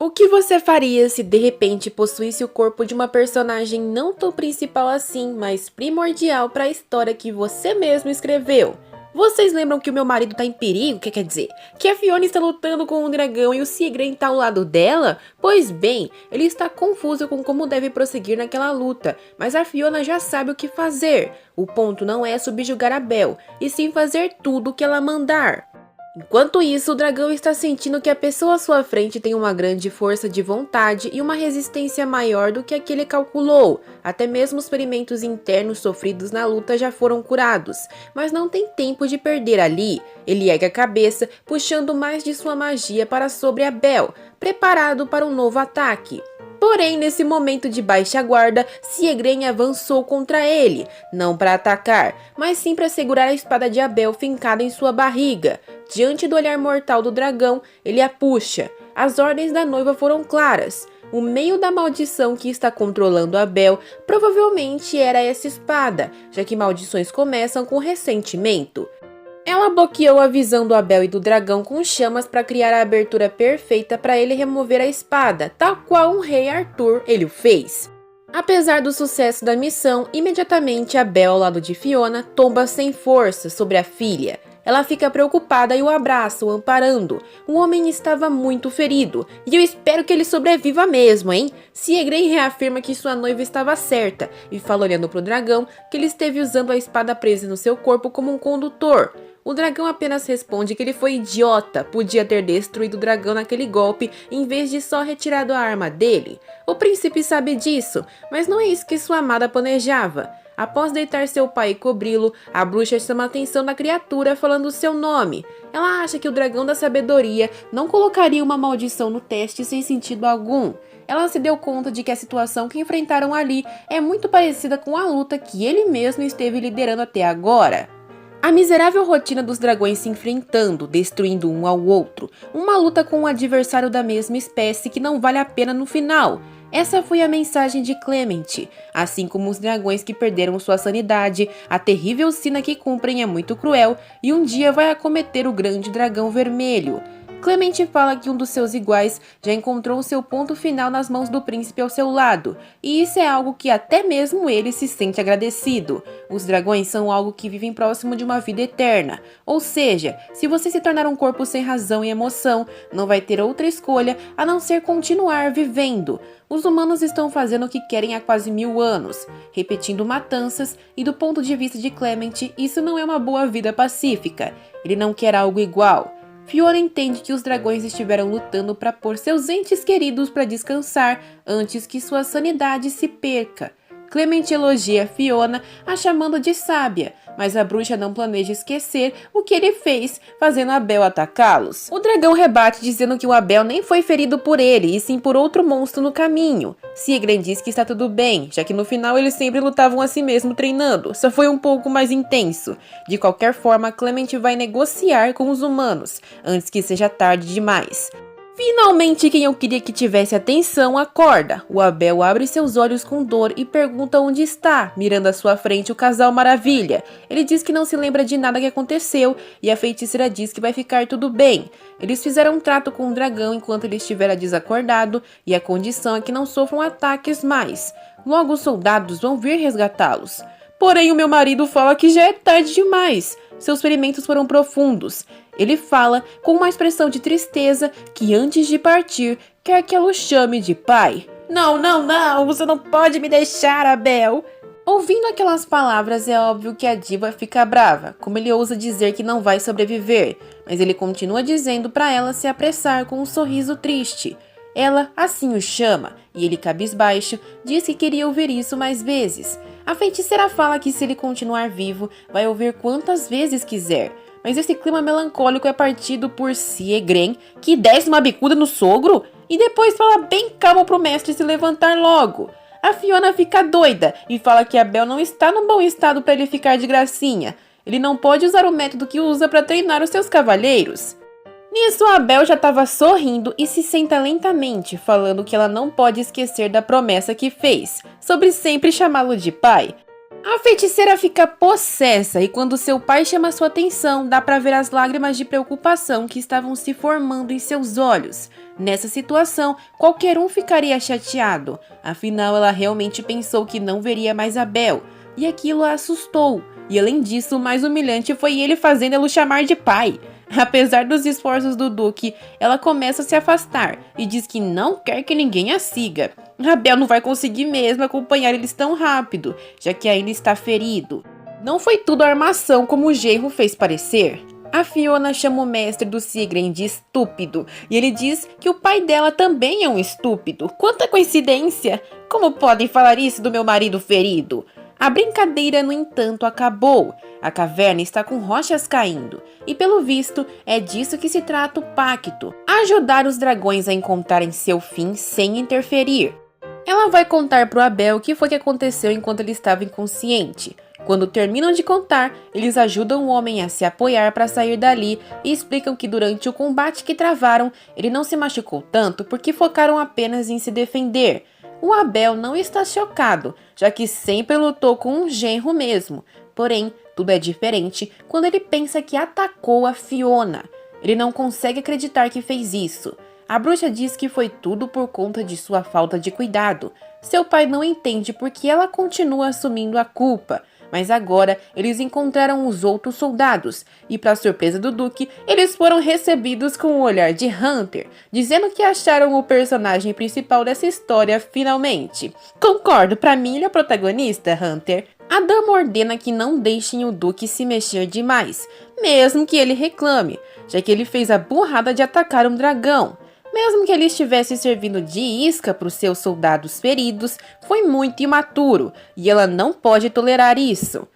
O que você faria se de repente possuísse o corpo de uma personagem não tão principal assim, mas primordial para a história que você mesmo escreveu? Vocês lembram que o meu marido tá em perigo? O que quer dizer? Que a Fiona está lutando com um dragão e o Sigren tá ao lado dela? Pois bem, ele está confuso com como deve prosseguir naquela luta, mas a Fiona já sabe o que fazer. O ponto não é subjugar a Belle, e sim fazer tudo o que ela mandar. Enquanto isso, o dragão está sentindo que a pessoa à sua frente tem uma grande força de vontade e uma resistência maior do que a que ele calculou. Até mesmo os ferimentos internos sofridos na luta já foram curados, mas não tem tempo de perder ali. Ele ergue a cabeça, puxando mais de sua magia para sobre a Belle, preparado para um novo ataque. Porém, nesse momento de baixa guarda, Siegren avançou contra ele, não para atacar, mas sim para segurar a espada de Abel fincada em sua barriga. Diante do olhar mortal do dragão, ele a puxa. As ordens da noiva foram claras. O meio da maldição que está controlando Abel provavelmente era essa espada, já que maldições começam com ressentimento. Ela bloqueou a visão do Abel e do dragão com chamas para criar a abertura perfeita para ele remover a espada, tal qual um rei Arthur ele o fez. Apesar do sucesso da missão, imediatamente Abel, ao lado de Fiona, tomba sem força sobre a filha. Ela fica preocupada e o abraça, o amparando. O homem estava muito ferido, e eu espero que ele sobreviva mesmo, hein? Siegren reafirma que sua noiva estava certa, e fala olhando pro dragão que ele esteve usando a espada presa no seu corpo como um condutor. O dragão apenas responde que ele foi idiota, podia ter destruído o dragão naquele golpe em vez de só retirado a arma dele. O príncipe sabe disso, mas não é isso que sua amada planejava. Após deitar seu pai e cobri-lo, a bruxa chama a atenção da criatura falando seu nome. Ela acha que o dragão da sabedoria não colocaria uma maldição no teste sem sentido algum. Ela se deu conta de que a situação que enfrentaram ali é muito parecida com a luta que ele mesmo esteve liderando até agora. A miserável rotina dos dragões se enfrentando, destruindo um ao outro. Uma luta com um adversário da mesma espécie que não vale a pena no final. Essa foi a mensagem de Clement. Assim como os dragões que perderam sua sanidade, a terrível sina que cumprem é muito cruel e um dia vai acometer o grande dragão vermelho. Clement fala que um dos seus iguais já encontrou o seu ponto final nas mãos do príncipe ao seu lado, e isso é algo que até mesmo ele se sente agradecido. Os dragões são algo que vivem próximo de uma vida eterna, ou seja, se você se tornar um corpo sem razão e emoção, não vai ter outra escolha a não ser continuar vivendo. Os humanos estão fazendo o que querem há quase 1000 anos, repetindo matanças, e do ponto de vista de Clement, isso não é uma boa vida pacífica. Ele não quer algo igual. Fiona entende que os dragões estiveram lutando para pôr seus entes queridos para descansar antes que sua sanidade se perca. Clement elogia Fiona, a chamando de sábia, mas a bruxa não planeja esquecer o que ele fez, fazendo Abel atacá-los. O dragão rebate dizendo que o Abel nem foi ferido por ele, e sim por outro monstro no caminho. Siegren diz que está tudo bem, já que no final eles sempre lutavam a si mesmo treinando, só foi um pouco mais intenso. De qualquer forma, Clement vai negociar com os humanos, antes que seja tarde demais. Finalmente, quem eu queria que tivesse atenção acorda. O Abel abre seus olhos com dor e pergunta onde está, mirando à sua frente o casal Maravilha. Ele diz que não se lembra de nada que aconteceu e a feiticeira diz que vai ficar tudo bem. Eles fizeram um trato com o dragão enquanto ele estivera desacordado e a condição é que não sofram ataques mais. Logo os soldados vão vir resgatá-los. Porém, o meu marido fala que já é tarde demais. Seus ferimentos foram profundos. Ele fala com uma expressão de tristeza que antes de partir, quer que ela o chame de pai. Não, não, não, você não pode me deixar, Abel. Ouvindo aquelas palavras, é óbvio que a diva fica brava, como ele ousa dizer que não vai sobreviver, mas ele continua dizendo para ela se apressar com um sorriso triste. Ela assim o chama, e ele cabisbaixo diz que queria ouvir isso mais vezes. A feiticeira fala que se ele continuar vivo, vai ouvir quantas vezes quiser. Mas esse clima melancólico é partido por Siegren, que desce uma bicuda no sogro e depois fala bem calmo pro mestre se levantar logo. A Fiona fica doida e fala que Abel não está num bom estado para ele ficar de gracinha. Ele não pode usar o método que usa para treinar os seus cavalheiros. Nisso, Abel já estava sorrindo e se senta lentamente, falando que ela não pode esquecer da promessa que fez, sobre sempre chamá-lo de pai. A feiticeira fica possessa e quando seu pai chama sua atenção, dá pra ver as lágrimas de preocupação que estavam se formando em seus olhos. Nessa situação, qualquer um ficaria chateado, afinal ela realmente pensou que não veria mais Abel, e aquilo a assustou. E além disso, o mais humilhante foi ele fazendo-o chamar de pai. Apesar dos esforços do Duque, ela começa a se afastar e diz que não quer que ninguém a siga. Abel não vai conseguir mesmo acompanhar eles tão rápido, já que ainda está ferido. Não foi tudo armação como o genro fez parecer. A Fiona chama o mestre do Sigren de estúpido, e ele diz que o pai dela também é um estúpido. Quanta coincidência! Como podem falar isso do meu marido ferido? A brincadeira, no entanto, acabou. A caverna está com rochas caindo, e pelo visto, é disso que se trata o pacto: ajudar os dragões a encontrarem seu fim sem interferir. Ela vai contar pro Abel o que foi que aconteceu enquanto ele estava inconsciente. Quando terminam de contar, eles ajudam o homem a se apoiar para sair dali e explicam que durante o combate que travaram, ele não se machucou tanto porque focaram apenas em se defender. O Abel não está chocado, já que sempre lutou com um genro mesmo. Porém, tudo é diferente quando ele pensa que atacou a Fiona. Ele não consegue acreditar que fez isso. A bruxa diz que foi tudo por conta de sua falta de cuidado. Seu pai não entende porque ela continua assumindo a culpa. Mas agora eles encontraram os outros soldados e, para surpresa do Duque, eles foram recebidos com o olhar de Hunter, dizendo que acharam o personagem principal dessa história finalmente. Concordo, pra mim ele é o protagonista, Hunter. A dama ordena que não deixem o Duque se mexer demais, mesmo que ele reclame, já que ele fez a burrada de atacar um dragão. Mesmo que ele estivesse servindo de isca para os seus soldados feridos, foi muito imaturo, e ela não pode tolerar isso.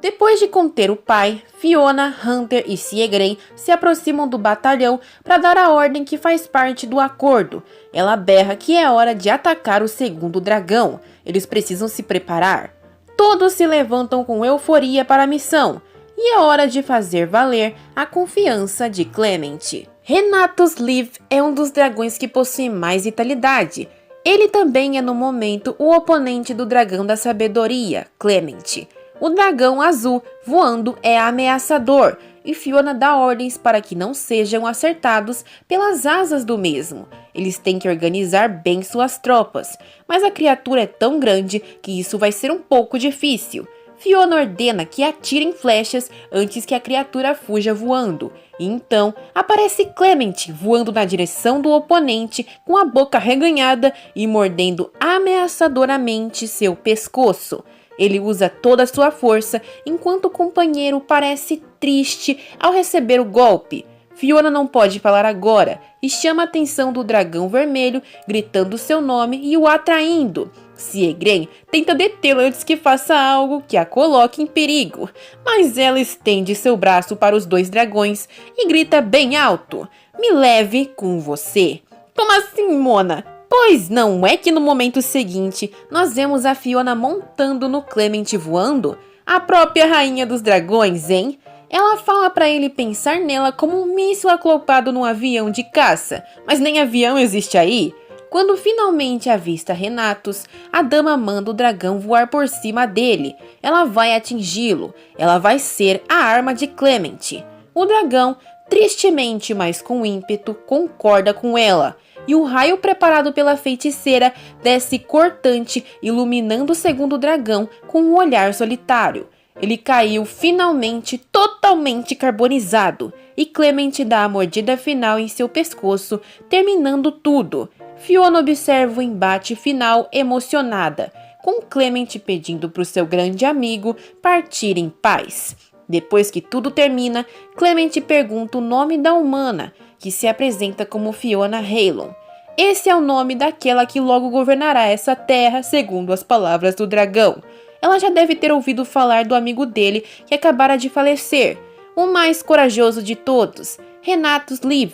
Depois de conter o pai, Fiona, Hunter e Siegren se aproximam do batalhão para dar a ordem que faz parte do acordo. Ela berra que é hora de atacar o segundo dragão. Eles precisam se preparar. Todos se levantam com euforia para a missão, e é hora de fazer valer a confiança de Clement. Renatus Liv é um dos dragões que possui mais vitalidade. Ele também é no momento o oponente do dragão da sabedoria, Clement. O dragão azul voando é ameaçador e Fiona dá ordens para que não sejam acertados pelas asas do mesmo. Eles têm que organizar bem suas tropas, mas a criatura é tão grande que isso vai ser um pouco difícil. Fiona ordena que atirem flechas antes que a criatura fuja voando. E então aparece Clement voando na direção do oponente com a boca reganhada e mordendo ameaçadoramente seu pescoço. Ele usa toda a sua força enquanto o companheiro parece triste ao receber o golpe. Fiona não pode falar agora e chama a atenção do dragão vermelho, gritando seu nome e o atraindo. Siegren tenta detê-la antes que faça algo que a coloque em perigo, mas ela estende seu braço para os dois dragões e grita bem alto: "Me leve com você." Como assim, Mona? Pois não é que no momento seguinte nós vemos a Fiona montando no Clement voando? A própria rainha dos dragões, hein? Ela fala para ele pensar nela como um míssil acoplado num avião de caça, mas nem avião existe aí. Quando finalmente avista Renatus, a dama manda o dragão voar por cima dele. Ela vai atingi-lo. Ela vai ser a arma de Clement. O dragão, tristemente, mas com ímpeto, concorda com ela. E o raio preparado pela feiticeira desce cortante, iluminando o segundo dragão com um olhar solitário. Ele caiu finalmente totalmente carbonizado. E Clement dá a mordida final em seu pescoço, terminando tudo. Fiona observa o embate final emocionada, com Clement pedindo para o seu grande amigo partir em paz. Depois que tudo termina, Clement pergunta o nome da humana, que se apresenta como Fiona Halon. Esse é o nome daquela que logo governará essa terra, segundo as palavras do dragão. Ela já deve ter ouvido falar do amigo dele que acabara de falecer, o mais corajoso de todos, Renatus Liv.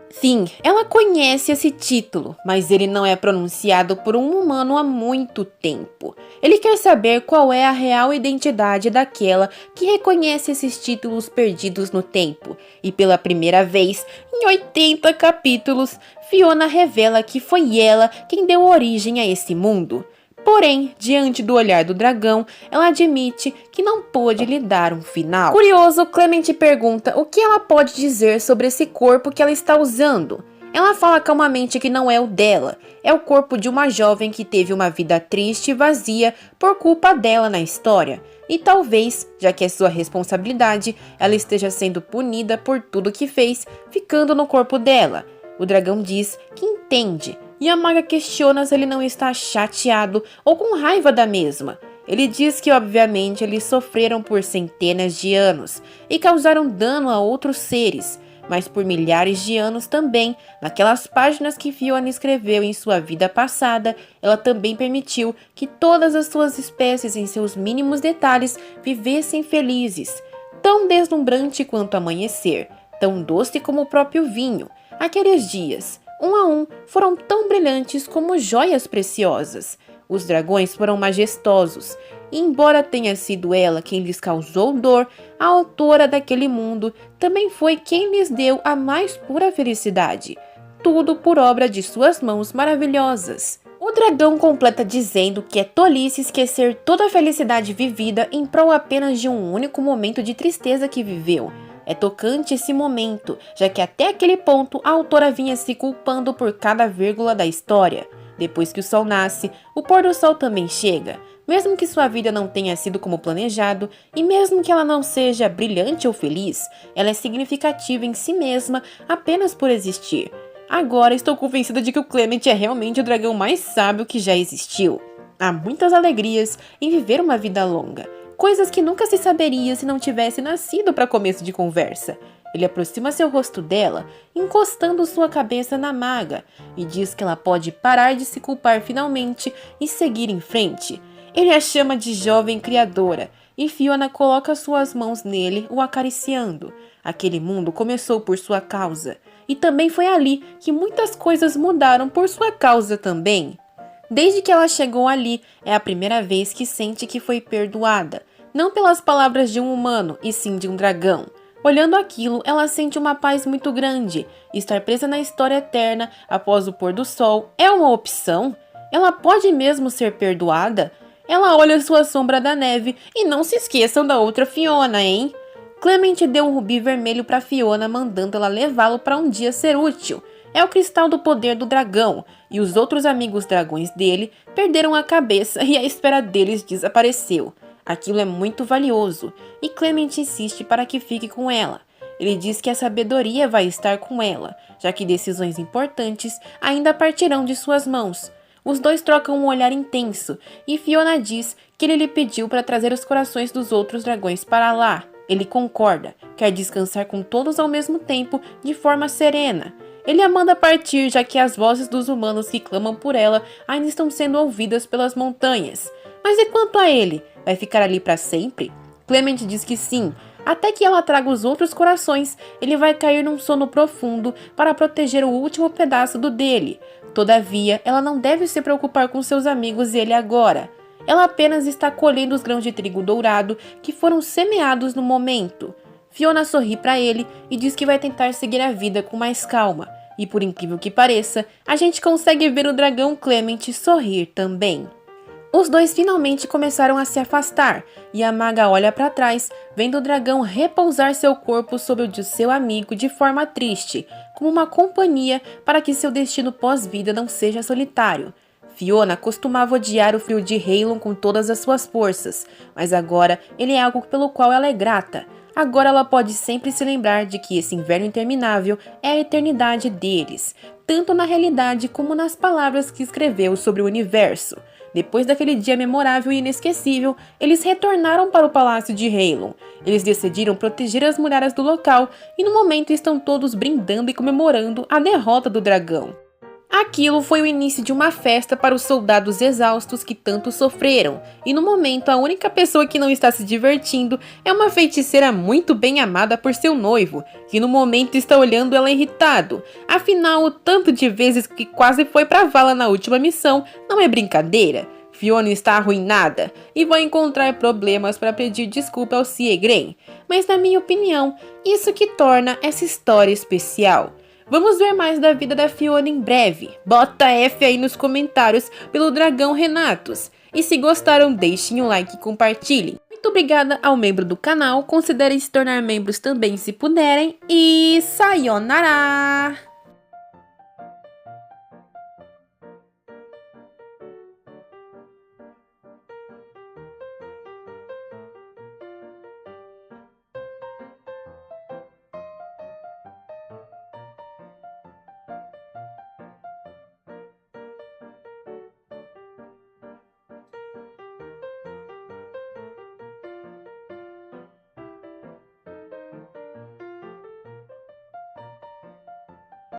Sim, ela conhece esse título, mas ele não é pronunciado por um humano há muito tempo. Ele quer saber qual é a real identidade daquela que reconhece esses títulos perdidos no tempo. E pela primeira vez, em 80 capítulos, Fiona revela que foi ela quem deu origem a esse mundo. Porém, diante do olhar do dragão, ela admite que não pôde lhe dar um final. Curioso, Clement pergunta o que ela pode dizer sobre esse corpo que ela está usando. Ela fala calmamente que não é o dela, é o corpo de uma jovem que teve uma vida triste e vazia por culpa dela na história. E talvez, já que é sua responsabilidade, ela esteja sendo punida por tudo que fez, ficando no corpo dela. O dragão diz que entende, e a maga questiona se ele não está chateado ou com raiva da mesma. Ele diz que obviamente eles sofreram por centenas de anos e causaram dano a outros seres, mas por milhares de anos também, naquelas páginas que Fiona escreveu em sua vida passada, ela também permitiu que todas as suas espécies em seus mínimos detalhes vivessem felizes, tão deslumbrante quanto amanhecer, tão doce como o próprio vinho. Aqueles dias, um a um, foram tão brilhantes como joias preciosas. Os dragões foram majestosos, e embora tenha sido ela quem lhes causou dor, a autora daquele mundo também foi quem lhes deu a mais pura felicidade. Tudo por obra de suas mãos maravilhosas. O dragão completa dizendo que é tolice esquecer toda a felicidade vivida em prol apenas de um único momento de tristeza que viveu. É tocante esse momento, já que até aquele ponto a autora vinha se culpando por cada vírgula da história. Depois que o sol nasce, o pôr do sol também chega. Mesmo que sua vida não tenha sido como planejado, e mesmo que ela não seja brilhante ou feliz, ela é significativa em si mesma apenas por existir. Agora estou convencida de que o Clement é realmente o dragão mais sábio que já existiu. Há muitas alegrias em viver uma vida longa. Coisas que nunca se saberia se não tivesse nascido para começo de conversa. Ele aproxima seu rosto dela, encostando sua cabeça na maga, e diz que ela pode parar de se culpar finalmente e seguir em frente. Ele a chama de jovem criadora, e Fiona coloca suas mãos nele, o acariciando. Aquele mundo começou por sua causa, e também foi ali que muitas coisas mudaram por sua causa também. Desde que ela chegou ali, é a primeira vez que sente que foi perdoada, não pelas palavras de um humano, e sim de um dragão. Olhando aquilo, ela sente uma paz muito grande. Estar presa na história eterna após o pôr do sol é uma opção? Ela pode mesmo ser perdoada? Ela olha sua sombra da neve e não se esqueçam da outra Fiona, hein? Clement deu um rubi vermelho para Fiona, mandando ela levá-lo para um dia ser útil. É o cristal do poder do dragão, e os outros amigos dragões dele perderam a cabeça e a esfera deles desapareceu. Aquilo é muito valioso, e Clement insiste para que fique com ela. Ele diz que a sabedoria vai estar com ela, já que decisões importantes ainda partirão de suas mãos. Os dois trocam um olhar intenso, e Fiona diz que ele lhe pediu para trazer os corações dos outros dragões para lá. Ele concorda, quer descansar com todos ao mesmo tempo, de forma serena. Ele a manda partir, já que as vozes dos humanos que clamam por ela ainda estão sendo ouvidas pelas montanhas. Mas e quanto a ele? Vai ficar ali para sempre? Clement diz que sim. Até que ela traga os outros corações, ele vai cair num sono profundo para proteger o último pedaço do dele. Todavia, ela não deve se preocupar com seus amigos e ele agora. Ela apenas está colhendo os grãos de trigo dourado que foram semeados no momento. Fiona sorri para ele e diz que vai tentar seguir a vida com mais calma. E por incrível que pareça, a gente consegue ver o dragão Clement sorrir também. Os dois finalmente começaram a se afastar, e a maga olha para trás, vendo o dragão repousar seu corpo sobre o de seu amigo de forma triste, como uma companhia para que seu destino pós-vida não seja solitário. Fiona costumava odiar o frio de Halon com todas as suas forças, mas agora ele é algo pelo qual ela é grata. Agora ela pode sempre se lembrar de que esse inverno interminável é a eternidade deles, tanto na realidade como nas palavras que escreveu sobre o universo. Depois daquele dia memorável e inesquecível, eles retornaram para o palácio de Halon. Eles decidiram proteger as mulheres do local e no momento estão todos brindando e comemorando a derrota do dragão. Aquilo foi o início de uma festa para os soldados exaustos que tanto sofreram, e no momento a única pessoa que não está se divertindo é uma feiticeira muito bem amada por seu noivo, que no momento está olhando ela irritado. Afinal, o tanto de vezes que quase foi pra vala na última missão não é brincadeira. Fiona está arruinada e vai encontrar problemas para pedir desculpa ao Siegren, mas na minha opinião, isso que torna essa história especial. Vamos ver mais da vida da Fiona em breve. Bota F aí nos comentários pelo Dragão Renatos. E se gostaram, deixem um like e compartilhem. Muito obrigada ao membro do canal, considerem se tornar membros também se puderem. E sayonara!